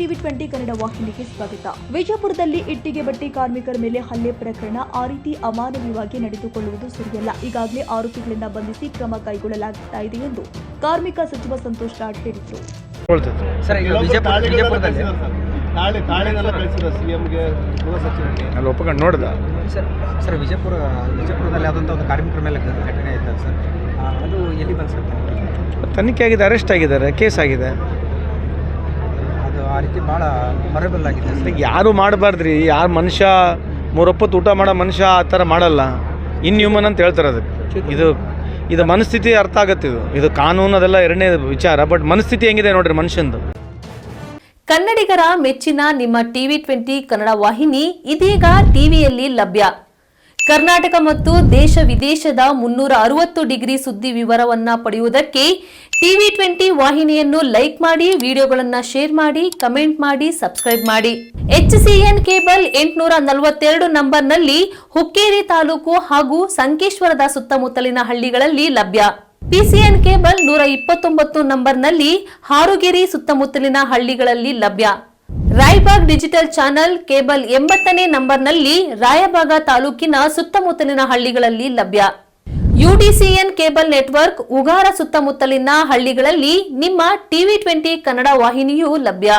TV 20 Kannada ವಾಹಿನಿಗೆ ಸ್ವಾಗತ. ವಿಜಯಪುರದಲ್ಲಿ ಇಟ್ಟಿಗೆ ಬಟ್ಟಿ ಕಾರ್ಮಿಕರ ಮೇಲೆ ಹಲ್ಲೆ ಪ್ರಕರಣ ಆ ರೀತಿ ಅಮಾನವೀಯವಾಗಿ ನಡೆದುಕೊಳ್ಳುವುದು ಸರಿಯಲ್ಲ. ಈಗಾಗಲೇ ಆರೋಪಿಗಳನ್ನು ಬಂಧಿಸಿ ಕ್ರಮ ಕೈಗೊಳ್ಳಲಾಗುತ್ತಾ ಇದೆ ಎಂದು ಕಾರ್ಮಿಕ ಸಚಿವ ಸಂತೋಷ್ ಲಾಡ್ ಹೇಳಿದರು. ವಿಜಯಪುರದಲ್ಲಿ ಆದಂಥ ಒಂದು ಕಾರ್ಮಿಕರ ಮೇಲೆ ಘಟನೆ ಆಯ್ತಲ್ಲ ಸರ್, ಅದು ಎಲ್ಲಿ ಬಂದು ಸರ್? ತನಿಖೆ ಆಗಿದೆ, ಅರೆಸ್ಟ್ ಆಗಿದ್ದಾರೆ, ಕೇಸ್ ಆಗಿದೆ. ಅದು ಆ ರೀತಿ ಭಾಳ ಮರಬಲ್ ಆಗಿದೆ ಸರ್. ಯಾರು ಮಾಡಬಾರ್ದ್ರಿ, ಯಾರು ಮನುಷ್ಯ ಮೂರೊಪ್ಪತ್ತು ಊಟ ಮಾಡೋ ಮನುಷ್ಯ ಆ ಥರ ಮಾಡಲ್ಲ. ಇನ್ಹ್ಯೂಮನ್ ಅಂತ ಹೇಳ್ತಾರೆ ಅದಕ್ಕೆ. ಇದು ಮನಸ್ಥಿತಿ ಅರ್ಥ ಆಗುತ್ತೆ. ಇದು ಕಾನೂನು ಅದೆಲ್ಲ ಎರಡನೇ ವಿಚಾರ, ಬಟ್ ಮನಸ್ಥಿತಿ ಹೆಂಗಿದೆ ನೋಡ್ರಿ ಮನುಷ್ಯಂದು. ಕನ್ನಡಿಗರ ಮೆಚ್ಚಿನ ನಿಮ್ಮ ಟಿವಿ 20 ಕನ್ನಡ ವಾಹಿನಿ ಇದೀಗ ಟಿವಿಯಲ್ಲಿ ಲಭ್ಯ. ಕರ್ನಾಟಕ ಮತ್ತು ದೇಶ ವಿದೇಶದ 360 ಡಿಗ್ರಿ ಸುದ್ದಿ ವಿವರವನ್ನ ಪಡೆಯುವುದಕ್ಕೆ ಟಿವಿ 20 ವಾಹಿನಿಯನ್ನು ಲೈಕ್ ಮಾಡಿ, ವಿಡಿಯೋಗಳನ್ನು ಶೇರ್ ಮಾಡಿ, ಕಮೆಂಟ್ ಮಾಡಿ, ಸಬ್ಸ್ಕ್ರೈಬ್ ಮಾಡಿ. HCN ಕೇಬಲ್ 842 ನಂಬರ್ನಲ್ಲಿ ಹುಕ್ಕೇರಿ ತಾಲೂಕು ಹಾಗೂ ಸಂಕೇಶ್ವರದ ಸುತ್ತಮುತ್ತಲಿನ ಹಳ್ಳಿಗಳಲ್ಲಿ ಲಭ್ಯ. PCN ಕೇಬಲ್ 129 ನಂಬರ್ನಲ್ಲಿ ಹಾರುಗೆರೆ ಸುತ್ತಮುತ್ತಲಿನ ಹಳ್ಳಿಗಳಲ್ಲಿ ಲಭ್ಯ. ರಾಯಬಾಗ್ ಡಿಜಿಟಲ್ ಚಾನೆಲ್ ಕೇಬಲ್ 80ನೇ ನಂಬರ್ನಲ್ಲಿ ರಾಯಬಾಗ ತಾಲೂಕಿನ ಸುತ್ತಮುತ್ತಲಿನ ಹಳ್ಳಿಗಳಲ್ಲಿ ಲಭ್ಯ. UDCN ಕೇಬಲ್ ನೆಟ್ವರ್ಕ್ ಉಗಾರ ಸುತ್ತಮುತ್ತಲಿನ ಹಳ್ಳಿಗಳಲ್ಲಿ ನಿಮ್ಮ ಟಿವಿ 20 ಕನ್ನಡ ವಾಹಿನಿಯೂ ಲಭ್ಯ.